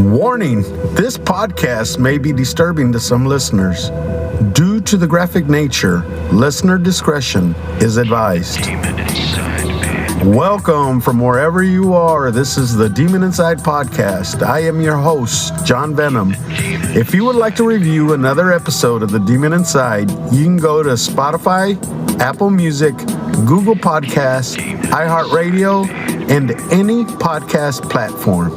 Warning, this podcast may be disturbing to some listeners. Due to the graphic nature, listener discretion is advised. Welcome from wherever you are. This is the Demon Inside Podcast. I am your host, John Venom. If you would like to review another episode of the Demon Inside, you can go to Spotify, Apple Music, Google Podcasts, iHeartRadio, and any podcast platform.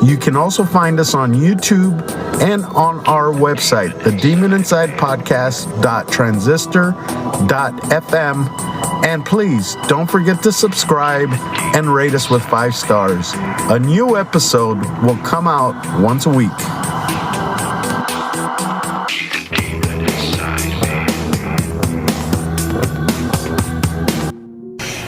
You can also find us on YouTube and on our website, thedemoninside.transistor.fm. And please don't forget to subscribe and rate us with 5 stars. A new episode will come out once a week.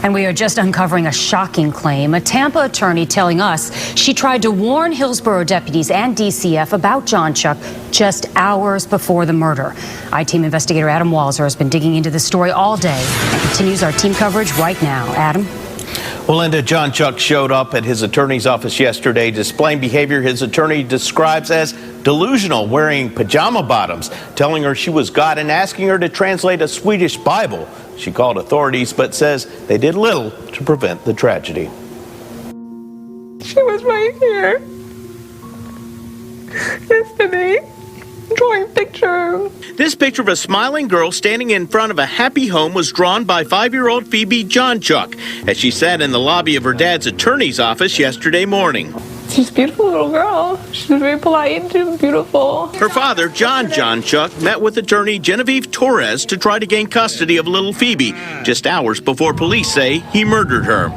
And we are just uncovering a shocking claim. A Tampa attorney telling us she tried to warn Hillsborough deputies and DCF about Jonchuck just hours before the murder. I-Team investigator Adam Walser has been digging into the story all day and continues our team coverage right now. Adam? Well, Linda, Jonchuck showed up at his attorney's office yesterday displaying behavior his attorney describes as delusional, wearing pajama bottoms, telling her she was God and asking her to translate a Swedish Bible. She called authorities, but says they did little to prevent the tragedy. She was right here yesterday, drawing pictures. This picture of a smiling girl standing in front of a happy home was drawn by 5-year-old Phoebe Jonchuck as she sat in the lobby of her dad's attorney's office yesterday morning. She's a beautiful little girl. She's very polite. She's beautiful. Her father, John Jonchuck, met with attorney Genevieve Torres to try to gain custody of little Phoebe just hours before police say he murdered her.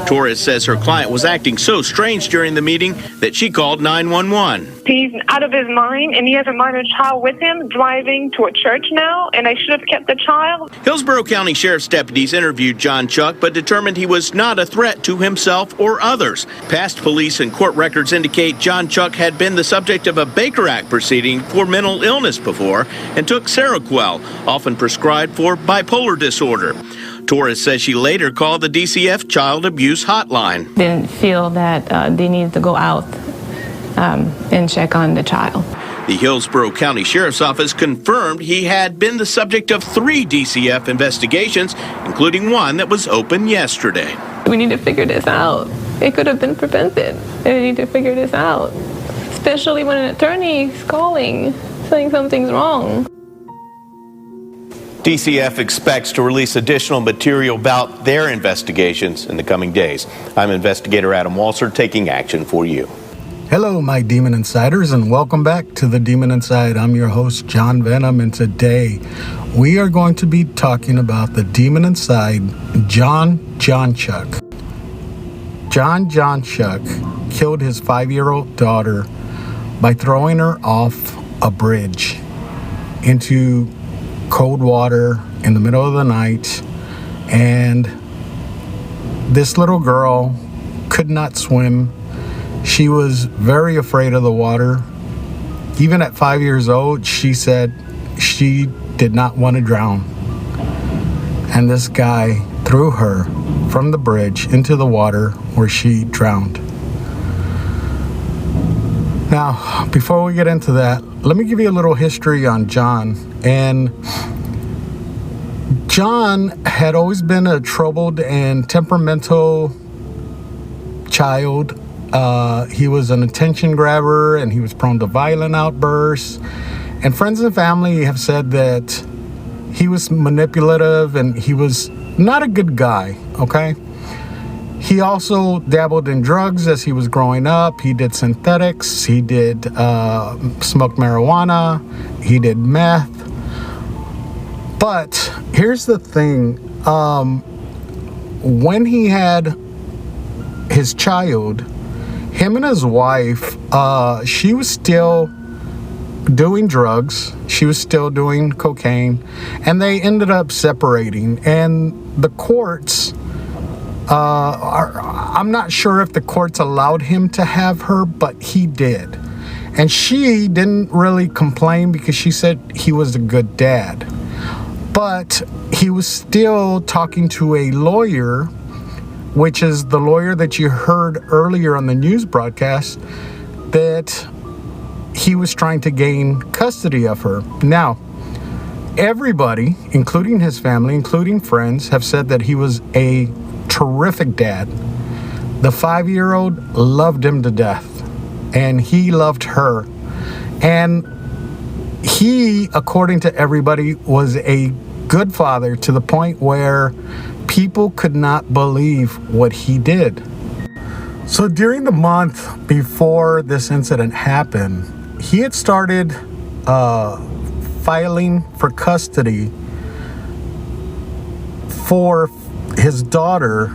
Torres says her client was acting so strange during the meeting that she called 911. He's out of his mind, and he has a minor child with him driving to a church now, and I should have kept the child. Hillsborough County Sheriff's deputies interviewed Jonchuck, but determined he was not a threat to himself or others. Past police and court records indicate Jonchuck had been the subject of a Baker Act proceeding for mental illness before and took Seroquel, often prescribed for bipolar disorder. Torres says she later called the DCF Child Abuse Hotline. Didn't feel that they needed to go out and check on the child. The Hillsborough County Sheriff's Office confirmed he had been the subject of 3 DCF investigations, including one that was open yesterday. We need to figure this out. It could have been prevented. We need to figure this out, especially when an attorney is calling, saying something's wrong. DCF expects to release additional material about their investigations in the coming days. I'm investigator Adam Walser taking action for you. Hello, my Demon Insiders, and welcome back to the Demon Inside. I'm your host, John Venom, and today we are going to be talking about the Demon Inside, John Jonchuck. John Jonchuck killed his 5-year-old daughter by throwing her off a bridge into cold water in the middle of the night, and this little girl could not swim. She was very afraid of the water. Even at 5 years old, she said she did not want to drown. And this guy threw her from the bridge into the water where she drowned. Now, before we get into that, let me give you a little history on John. And John had always been a troubled and temperamental child. He was an attention grabber, and he was prone to violent outbursts. And friends and family have said that he was manipulative and he was not a good guy, okay? He also dabbled in drugs as he was growing up. He did synthetics. He did smoke marijuana. He did meth. But here's the thing. When he had his child, him and his wife, she was still doing drugs. She was still doing cocaine. And they ended up separating. And the courts... I'm not sure if the courts allowed him to have her, but he did. And she didn't really complain because she said he was a good dad. But he was still talking to a lawyer, which is the lawyer that you heard earlier on the news broadcast, that he was trying to gain custody of her. Now, everybody, including his family, including friends, have said that he was a terrific dad. The 5-year-old loved him to death, and he loved her. And he, according to everybody, was a good father to the point where people could not believe what he did. So during the month before this incident happened, he had started filing for custody for his daughter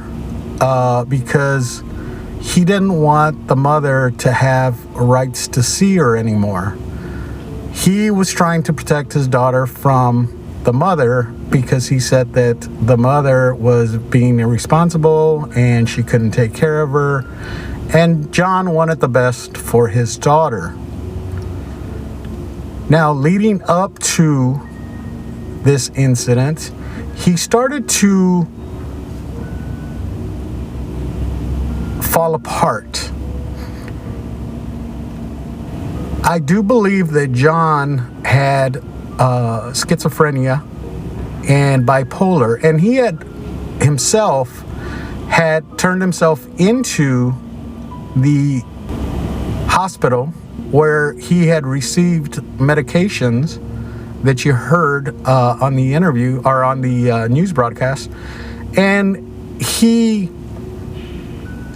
because he didn't want the mother to have rights to see her anymore. He was trying to protect his daughter from the mother because he said that the mother was being irresponsible and she couldn't take care of her. And John wanted the best for his daughter. Now, leading up to this incident, he started to fall apart. I do believe that John had schizophrenia and bipolar, and he had turned himself into the hospital where he had received medications that you heard on the interview or on the news broadcast, and he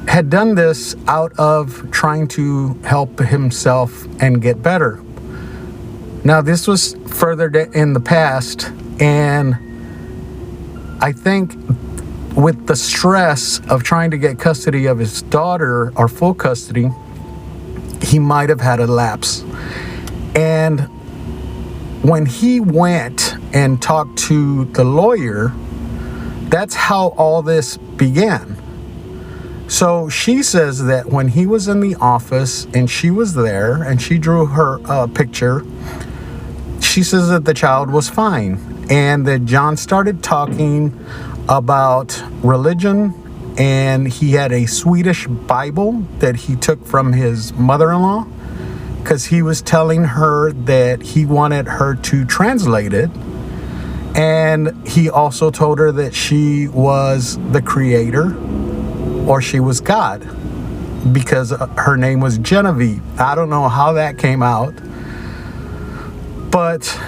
had done this out of trying to help himself and get better. Now, this was further in the past, and I think with the stress of trying to get custody of his daughter, or full custody, he might have had a lapse. And when he went and talked to the lawyer, that's how all this began. So she says that when he was in the office and she was there and she drew her picture, she says that the child was fine, and that John started talking about religion, and he had a Swedish Bible that he took from his mother-in-law because he was telling her that he wanted her to translate it. And he also told her that she was the creator, or she was God, because her name was Genevieve. I don't know how that came out, but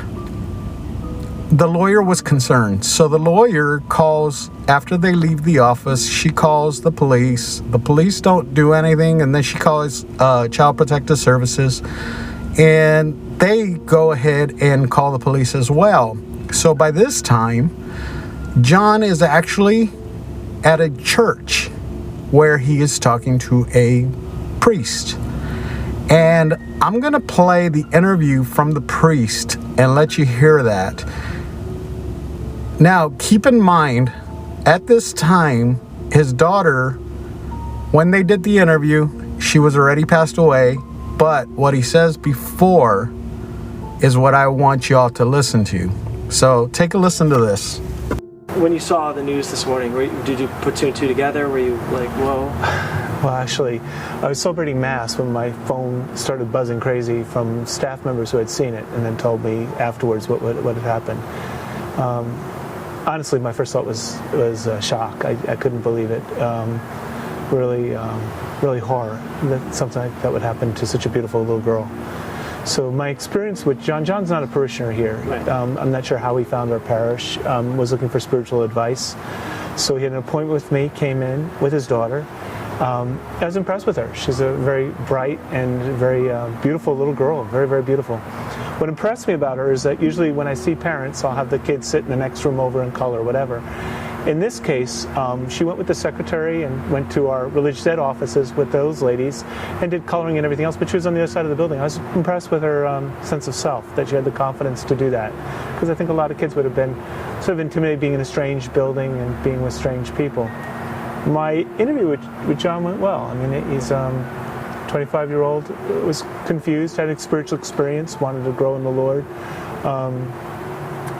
the lawyer was concerned. So the lawyer calls, after they leave the office, she calls the police. The police don't do anything, and then she calls Child Protective Services, and they go ahead and call the police as well. So by this time, John is actually at a church where he is talking to a priest. And I'm going to play the interview from the priest and let you hear that. Now, keep in mind, at this time, his daughter, when they did the interview, she was already passed away. But what he says before is what I want y'all to listen to. So take a listen to this. When you saw the news this morning, did you put two and two together? Were you like, whoa? Well, actually, I was celebrating Mass when my phone started buzzing crazy from staff members who had seen it and then told me afterwards what had happened. Honestly, my first thought was shock. I couldn't believe it. Really horror that something like that would happen to such a beautiful little girl. So my experience with John's not a parishioner here. Right. I'm not sure how he found our parish, was looking for spiritual advice. So he had an appointment with me, came in with his daughter. I was impressed with her. She's a very bright and very beautiful little girl, very, very beautiful. What impressed me about her is that usually when I see parents, I'll have the kids sit in the next room over and color, whatever. In this case, she went with the secretary and went to our religious ed offices with those ladies and did coloring and everything else, but she was on the other side of the building. I was impressed with her sense of self, that she had the confidence to do that. Because I think a lot of kids would have been sort of intimidated being in a strange building and being with strange people. My interview with John went well. I mean, he's a 25-year-old, was confused, had a spiritual experience, wanted to grow in the Lord.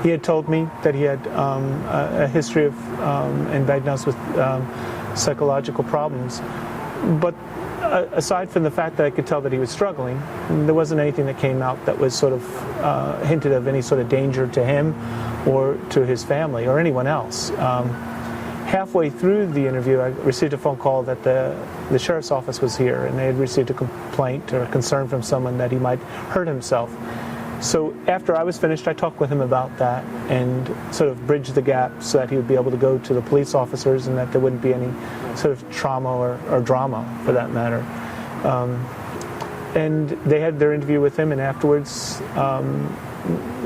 He had told me that he had a history of and diagnosed with psychological problems. But aside from the fact that I could tell that he was struggling, there wasn't anything that came out that was sort of hinted of any sort of danger to him or to his family or anyone else. Halfway through the interview, I received a phone call that the sheriff's office was here, and they had received a complaint or a concern from someone that he might hurt himself. So after I was finished, I talked with him about that and sort of bridged the gap so that he would be able to go to the police officers and that there wouldn't be any sort of trauma or drama, for that matter. And they had their interview with him, and afterwards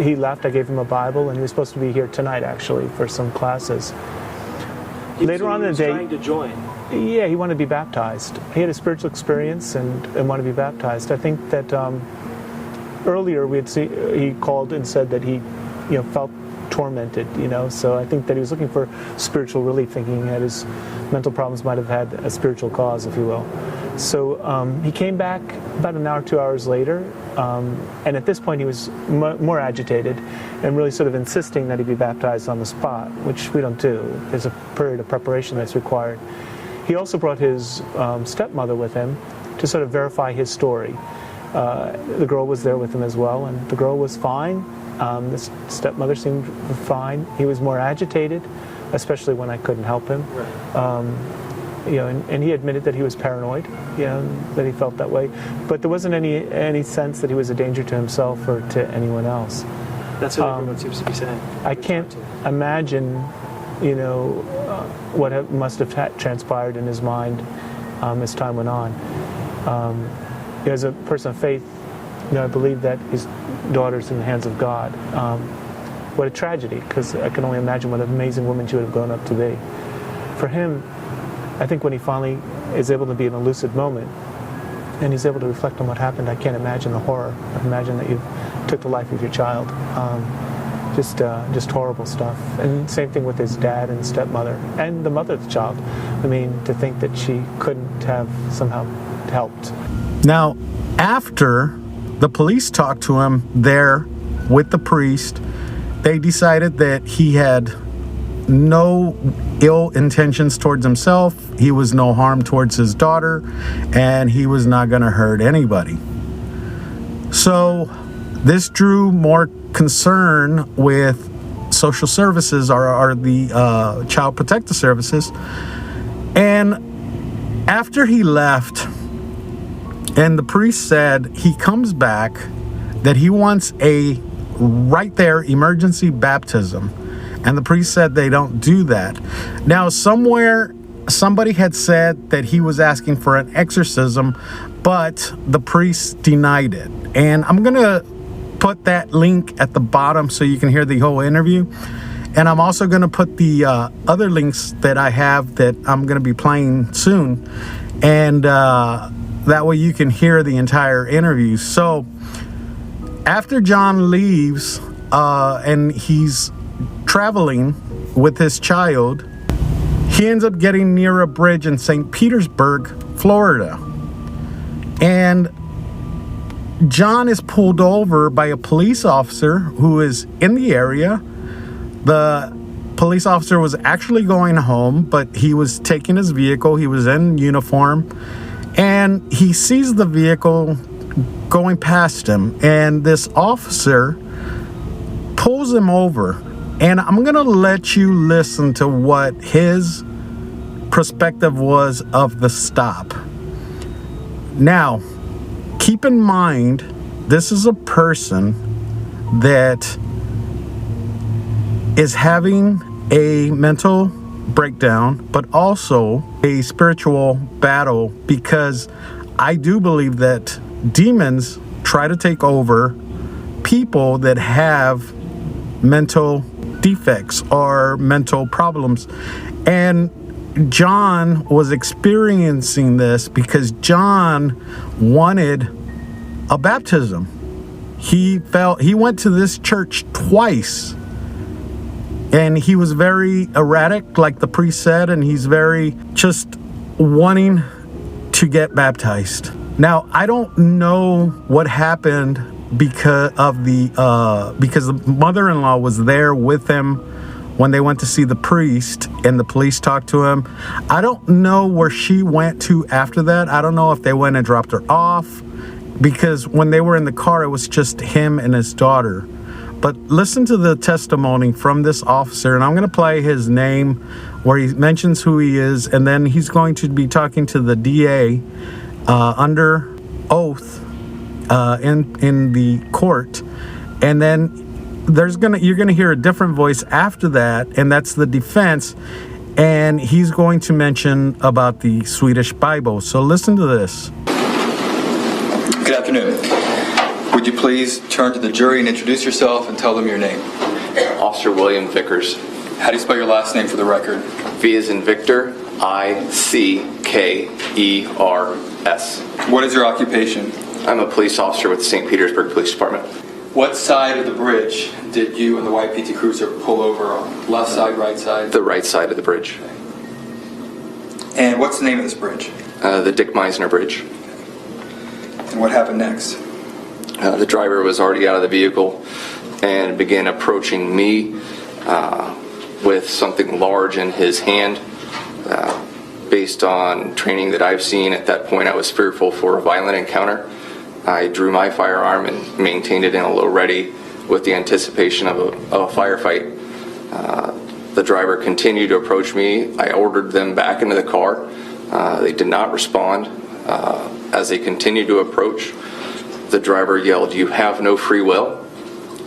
he left. I gave him a Bible, and he was supposed to be here tonight, actually, for some classes. Later on in the day, trying to join. Yeah, he wanted to be baptized. He had a spiritual experience and wanted to be baptized. I think that earlier he called and said that he, felt tormented. So I think that he was looking for spiritual relief, thinking that his mental problems might have had a spiritual cause, if you will. So he came back about an hour, 2 hours later, and at this point he was more agitated and really sort of insisting that he be baptized on the spot, which we don't do. There's a period of preparation that's required. He also brought his stepmother with him to sort of verify his story. The girl was there with him as well, and the girl was fine. The stepmother seemed fine. He was more agitated, especially when I couldn't help him. And he admitted that he was paranoid, that he felt that way. But there wasn't any sense that he was a danger to himself or to anyone else. That's what everyone seems to be saying. I can't imagine, what must have transpired in his mind as time went on. As a person of faith, I believe that his daughter's in the hands of God. What a tragedy, because I can only imagine what an amazing woman she would have grown up to be. For him, I think when he finally is able to be in a lucid moment and he's able to reflect on what happened, I can't imagine the horror. Imagine that you took the life of your child. Just horrible stuff. And same thing with his dad and stepmother and the mother of the child. I mean, to think that she couldn't have somehow helped. Now, after the police talked to him there with the priest, they decided that he had no ill intentions towards himself, he was no harm towards his daughter, and he was not going to hurt anybody. So this drew more concern with social services or the Child Protective Services. And after he left, and the priest said he comes back, that he wants a right there emergency baptism. And the priest said they don't do that. Now, somewhere, somebody had said that he was asking for an exorcism, but the priest denied it. And I'm going to put that link at the bottom so you can hear the whole interview. And I'm also going to put the other links that I have that I'm going to be playing soon. And that way you can hear the entire interview. So after John leaves and he's traveling with his child, he ends up getting near a bridge in St. Petersburg, Florida. And John is pulled over by a police officer who is in the area. The police officer was actually going home, but he was taking his vehicle. He was in uniform, and he sees the vehicle going past him, and this officer pulls him over. And I'm going to let you listen to what his perspective was of the stop. Now, keep in mind, this is a person that is having a mental breakdown, but also a spiritual battle, because I do believe that demons try to take over people that have mental defects or mental problems. And John was experiencing this because John wanted a baptism. He went to this church twice, and he was very erratic, like the priest said, and he's very just wanting to get baptized. Now, I don't know what happened because the mother-in-law was there with him when they went to see the priest and the police talked to him. I don't know where she went to after that. I don't know if they went and dropped her off, because when they were in the car, it was just him and his daughter. But listen to the testimony from this officer, and I'm going to play his name where he mentions who he is, and then he's going to be talking to the DA under oath in the court. And then you're gonna hear a different voice after that, and that's the defense, and he's going to mention about the Swedish Bible. So listen to this. Good afternoon. Would you please turn to the jury and introduce yourself and tell them your name? Officer William Vickers. How do you spell your last name for the record? V as in Victor, I-C-K-E-R-S. What is your occupation? I'm a police officer with the St. Petersburg Police Department. What side of the bridge did you and the white PT Cruiser pull over on? Left side, right side? The right side of the bridge. And what's the name of this bridge? The Dick Meisner Bridge. And what happened next? The driver was already out of the vehicle and began approaching me with something large in his hand. Based on training that I've seen, at that point I was fearful for a violent encounter. I drew my firearm and maintained it in a low ready with the anticipation of a firefight. The driver continued to approach me. I ordered them back into the car. They did not respond. As they continued to approach, the driver yelled, "You have no free will,"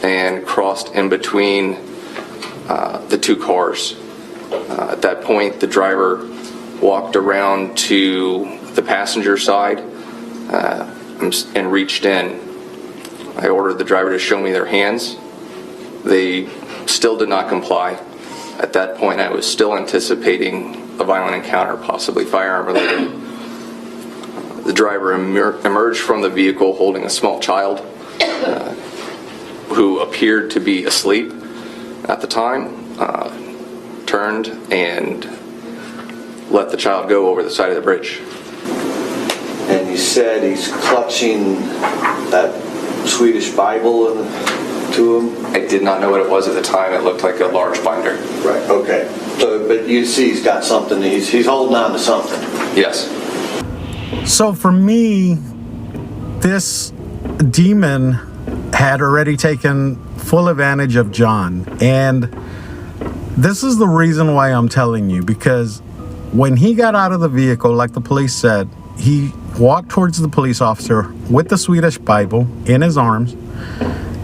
and crossed in between the two cars. At that point, the driver walked around to the passenger side and reached in. I ordered the driver to show me their hands. They still did not comply. At that point, I was still anticipating a violent encounter, possibly firearm related. The driver emerged from the vehicle holding a small child who appeared to be asleep at the time, turned and let the child go over the side of the bridge. And you said he's clutching that Swedish Bible to him? I did not know what it was at the time. It looked like a large binder. Right, okay. So, but you see he's got something, he's holding on to something. Yes. So for me, this demon had already taken full advantage of John. And this is the reason why I'm telling you, because when he got out of the vehicle, like the police said, he walked towards the police officer with the Swedish Bible in his arms.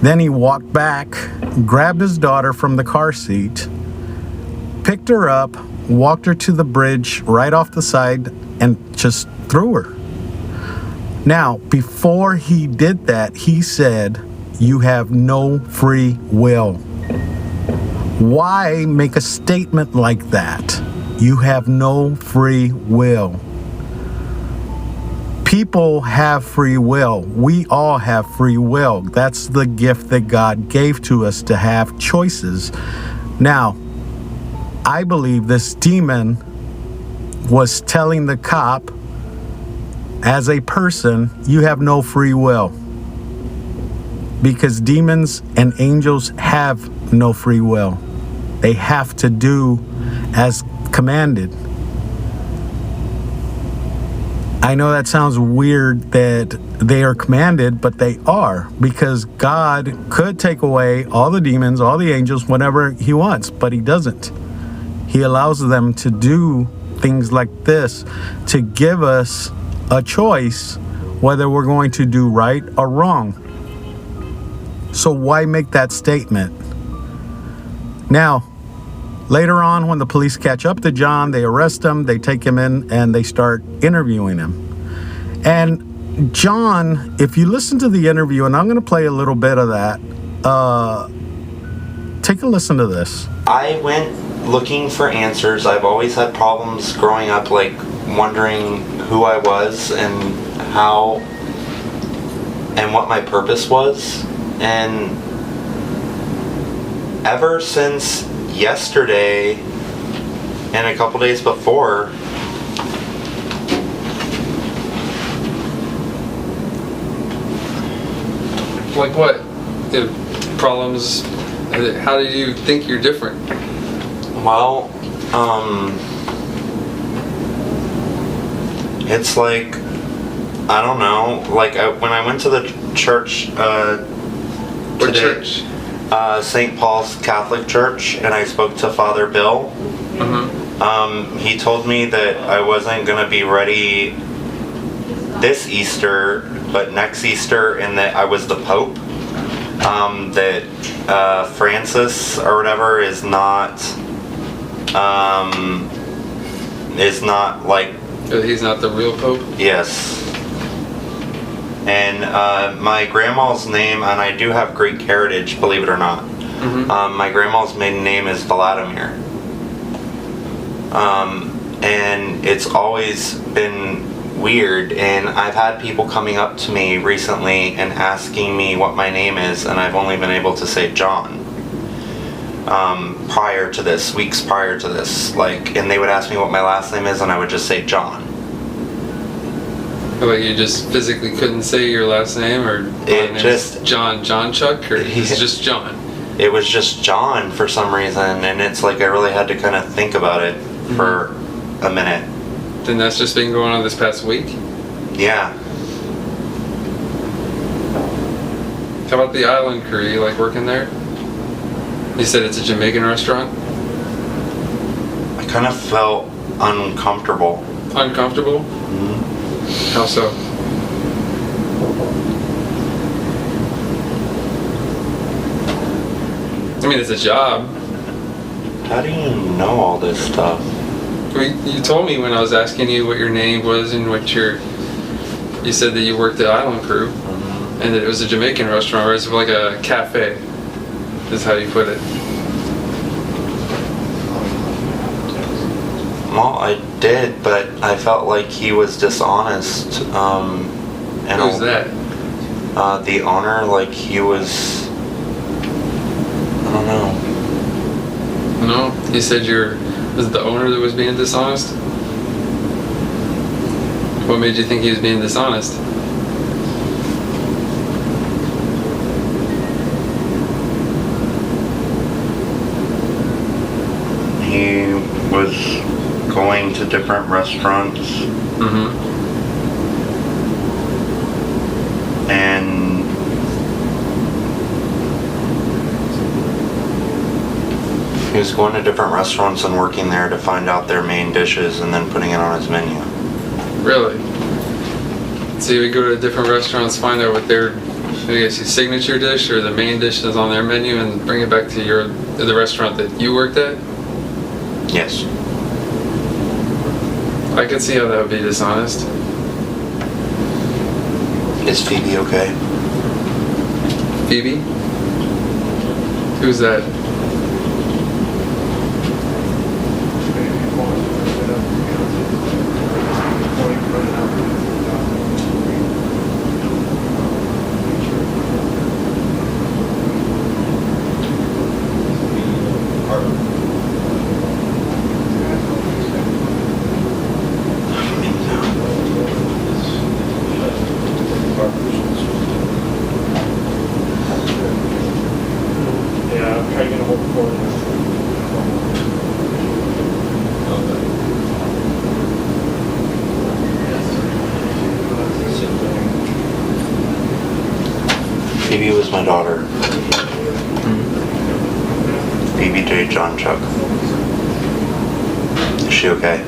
Then he walked back, grabbed his daughter from the car seat, picked her up, walked her to the bridge right off the side, and just threw her. Now, before he did that, he said, "You have no free will." Why make a statement like that? You have no free will. People have free will. We all have free will. That's the gift that God gave to us, to have choices. Now, I believe this demon was telling the cop, as a person, you have no free will. Because demons and angels have no free will. They have to do as commanded. I know that sounds weird that they are commanded, but they are, because God could take away all the demons, all the angels, whenever he wants, but he doesn't. He allows them to do things like this to give us a choice whether we're going to do right or wrong. So why make that statement? Now, later on, when the police catch up to John, they arrest him, they take him in, and they start interviewing him. And John, if you listen to the interview, and I'm going to play a little bit of that, take a listen to this. I went looking for answers. I've always had problems growing up, like wondering who I was and how and what my purpose was. And ever since yesterday and a couple days before, like what? The problems? How do you think you're different? Well, it's like, I don't know, like when I went to the church What church? St. Paul's Catholic Church, and I spoke to Father Bill. He told me that I wasn't going to be ready this Easter, but next Easter, and that I was the Pope. That Francis or whatever is not like... He's not the real Pope? Yes. And my grandma's name, and I do have Greek heritage, believe it or not. My grandma's maiden name is Vladimir. And it's always been weird, and I've had people coming up to me recently and asking me what my name is, and I've only been able to say John. Prior to this, weeks prior to this, like, and they would ask me what my last name is, and I would just say John. Like you just physically couldn't say your last name, or It just Jonchuck, or he's just John. It was just John for some reason, and it's like I really had to kind of think about it for a minute. Then that's just been going on this past week? Yeah. How about the Island Crew? You like working there? You said it's a Jamaican restaurant? I kind of felt uncomfortable. Uncomfortable? How so? I mean, it's a job. How do you know all this stuff? You told me when I was asking you what your name was and what your... You said that you worked at Island Crew, and that it was a Jamaican restaurant, or it's like a cafe, is how you put it. Well, I did, but I felt like he was dishonest. And Who's that? The owner, like he was... I don't know. No? You said was it the owner that was being dishonest? What made you think he was being dishonest? He was going to different restaurants. And he was going to different restaurants and working there to find out their main dishes and then putting it on his menu. Really? So you would go to different restaurants, find out what their, I guess, your signature dish or the main dish is on their menu, and bring it back to the restaurant that you worked at? Yes. I could see how that would be dishonest. Is Phoebe okay? Phoebe? Who's that? Phoebe was my daughter. Phoebe J. Jonchuck. Is she okay?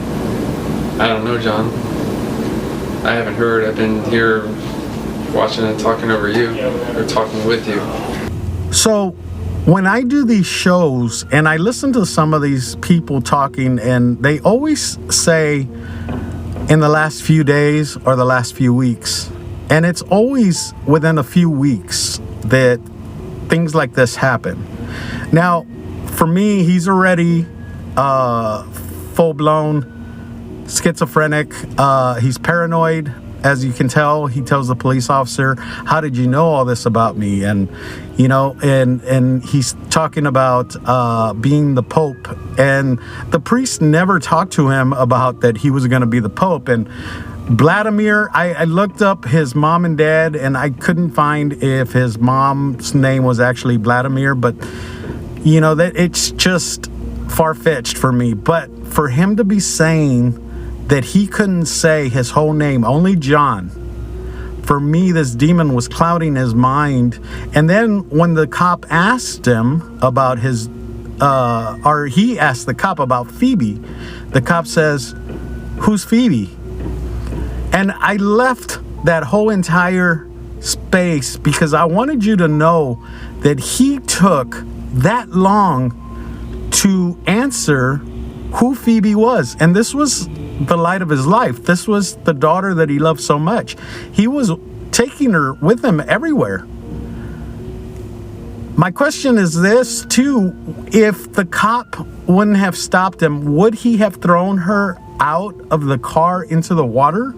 I don't know, John. I haven't heard. I've been here watching and talking over you, or talking with you. So when I do these shows and I listen to some of these people talking, and they always say in the last few days or the last few weeks, and it's always within a few weeks that things like this happen. Now, for me, he's already full-blown schizophrenic. He's paranoid, as you can tell. He tells the police officer, "How did you know all this about me?" And you know, and he's talking about being the Pope, and the priest never talked to him about that he was going to be the Pope. And Vladimir, I looked up his mom and dad, and I couldn't find if his mom's name was actually Vladimir, but you know, that it's just far-fetched for me, but for him to be saying that he couldn't say his whole name, only John, for me, this demon was clouding his mind. And then when the cop asked him about his, or he asked the cop about Phoebe, the cop says, "Who's Phoebe?" And I left that whole entire space because I wanted you to know that he took that long to answer who Phoebe was. And this was the light of his life. This was the daughter that he loved so much. He was taking her with him everywhere. My question is this too: if the cop wouldn't have stopped him, would he have thrown her out of the car into the water?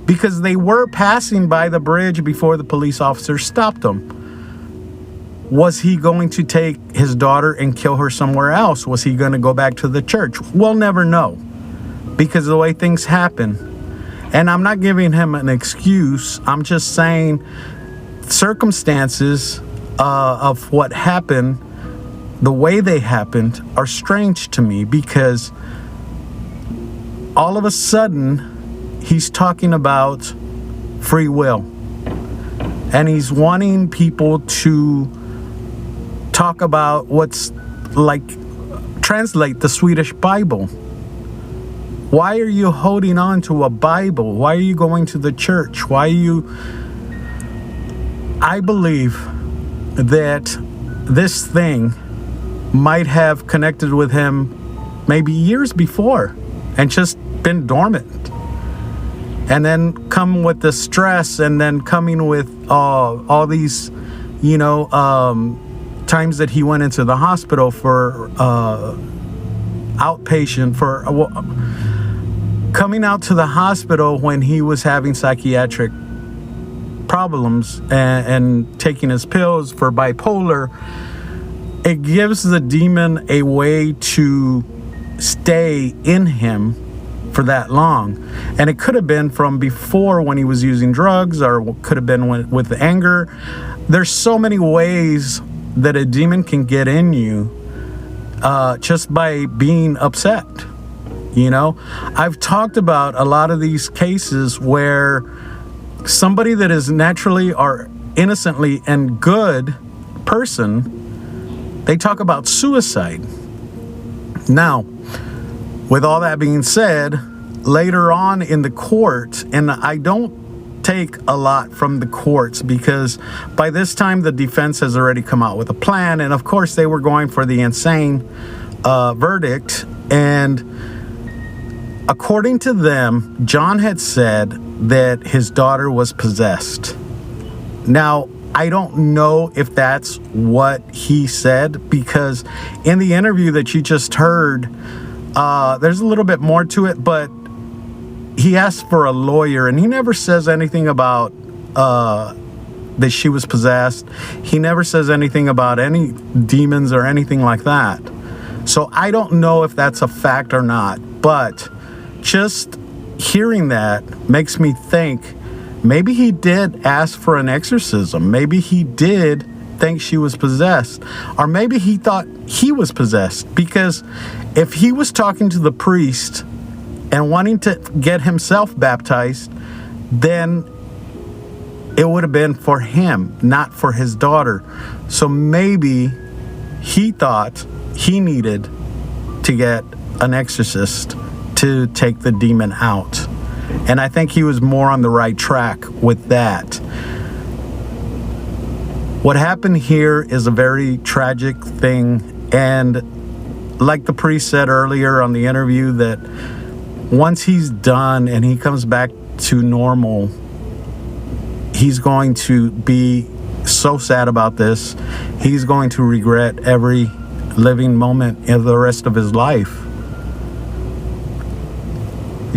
Because they were passing by the bridge before the police officer stopped them. Was he going to take his daughter and kill her somewhere else? Was he going to go back to the church? We'll never know, because of the way things happen. And I'm not giving him an excuse. I'm just saying circumstances of what happened, the way they happened, are strange to me, because all of a sudden he's talking about free will. And he's wanting people to talk about what's like, translate the Swedish Bible. Why are you holding on to a Bible? Why are you going to the church? Why are you... I believe that this thing might have connected with him maybe years before and just been dormant. And then come with the stress, and then coming with all these, times that he went into the hospital for outpatient, for coming out to the hospital when he was having psychiatric problems and taking his pills for bipolar. It gives the demon a way to stay in him for that long. And it could have been from before when he was using drugs, or could have been with the anger. There's so many ways that a demon can get in you just by being upset. I've talked about a lot of these cases where somebody that is naturally or innocently and good person, they talk about suicide. Now, with all that being said, later on in the court, and I don't take a lot from the courts because by this time the defense has already come out with a plan, and of course they were going for the insane verdict. And according to them, John had said that his daughter was possessed. Now, I don't know if that's what he said, because in the interview that you just heard, there's a little bit more to it, but he asked for a lawyer, and he never says anything about that she was possessed. He never says anything about any demons or anything like that. So I don't know if that's a fact or not, but just hearing that makes me think maybe he did ask for an exorcism. Maybe he did think she was possessed, or maybe he thought he was possessed, because if he was talking to the priest and wanting to get himself baptized, then it would have been for him, not for his daughter. So maybe he thought he needed to get an exorcist to take the demon out. And I think he was more on the right track with that. What happened here is a very tragic thing. And like the priest said earlier on the interview, that once he's done and he comes back to normal, he's going to be so sad about this. He's going to regret every living moment of the rest of his life.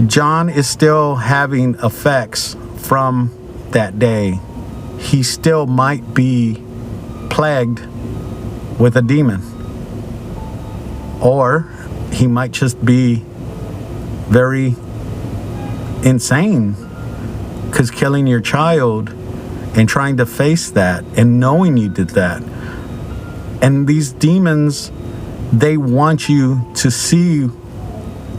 John is still having effects from that day. He still might be plagued with a demon. Or he might just be very insane, because killing your child and trying to face that and knowing you did that. And these demons they want you to see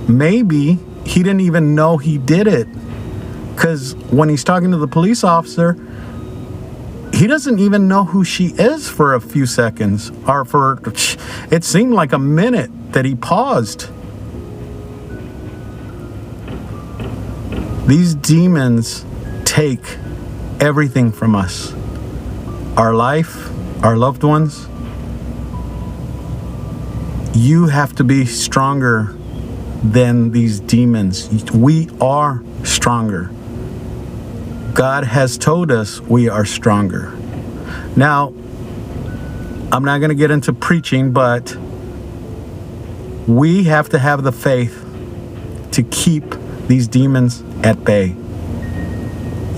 maybe he didn't even know he did it. Because when he's talking to the police officer, he doesn't even know who she is for a few seconds. It seemed like a minute that he paused. These demons take everything from us. Our life, our loved ones. You have to be stronger than these demons. We are stronger. God has told us we are stronger. Now, I'm not going to get into preaching, but we have to have the faith to keep these demons at bay.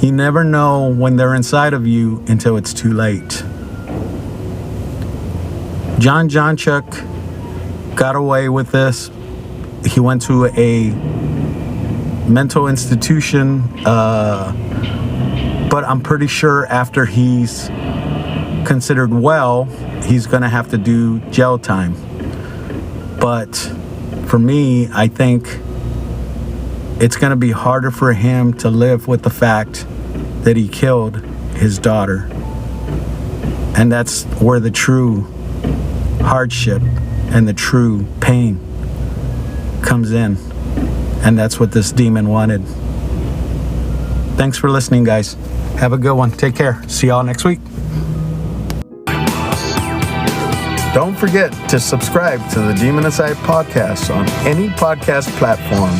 You never know when they're inside of you until it's too late. Jonchuck got away with this. He went to a mental institution, but I'm pretty sure after he's considered well, he's going to have to do jail time. But for me, I think it's going to be harder for him to live with the fact that he killed his daughter. And that's where the true hardship and the true pain comes in. And that's what this demon wanted. Thanks for listening, guys. Have a good one. Take care. See y'all next week. Don't forget to subscribe to the Demon Inside podcast on any podcast platform.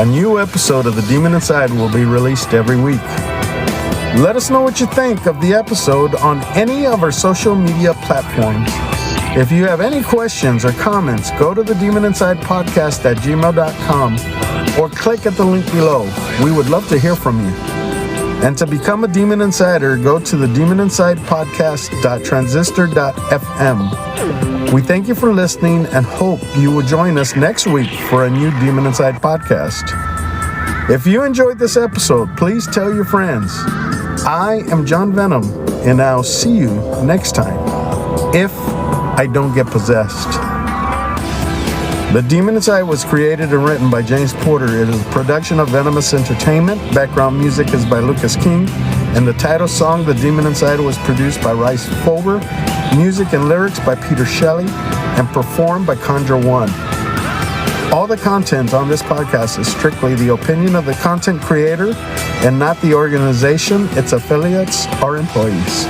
A new episode of the Demon Inside will be released every week. Let us know what you think of the episode on any of our social media platforms. If you have any questions or comments, go to the Demon Inside podcast at gmail.com or click at the link below. We would love to hear from you. And to become a Demon Insider, go to the Demon Inside podcast.transistor.fm. We thank you for listening and hope you will join us next week for a new Demon Inside podcast. If you enjoyed this episode, please tell your friends. I am John Venom, and I'll see you next time, if I don't get possessed. The Demon Inside was created and written by James Porter. It is a production of Venomous Entertainment. Background music is by Lucas King. And the title song, The Demon Inside, was produced by Rice Fulber. Music and lyrics by Peter Shelley. And performed by Conjure One. All the content on this podcast is strictly the opinion of the content creator and not the organization, its affiliates, or employees.